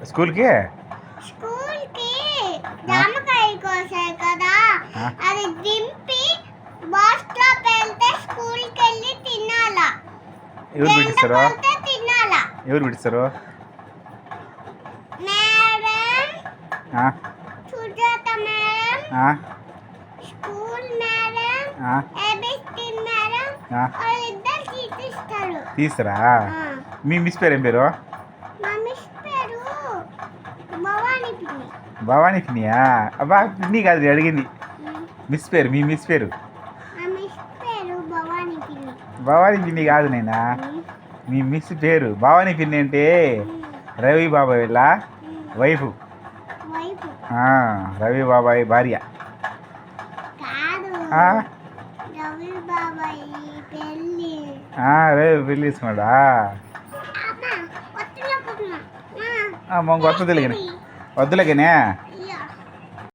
స్కూల్కి స్కూల్కి జామకాయ కోసాయి కదా, అది దింపి బాక్స్లో పెడితే స్కూల్కి వెళ్ళి తినాలా. ఎవరు పిడిస్తారు? తినాలా. ఎవరు పిడిస్తారు? Madam, Sujatha madam, school madam, ABC madam, వాళ్ళిద్దరు తీస్తారు. తీస్తారా? మీ మిస్ పేరు ఏం పేరు? మా మిస్ పేరు భవానీ పిన్ని. భవానీ పిన్నియా? అబ్బా పిన్ని కాదు అడిగింది. మిస్ పేరు, మీ మిస్ పేరు? మా మిస్ పేరు భవానీ పిన్ని. భవానీ పిన్ని కాదు నేనా, మీ మిస్ పేరు భవానీ పిన్ని అంటే రవి బాబాయ్ వాళ్ళ వైఫ్. రవి బాబాయ్ భార్య కాదు, రవి బాబాయ్ పెళ్ళి. రవి పెళ్ళి తీసుకున్నాడా? మొంగ వద్దు తెలియని వద్దులకేనే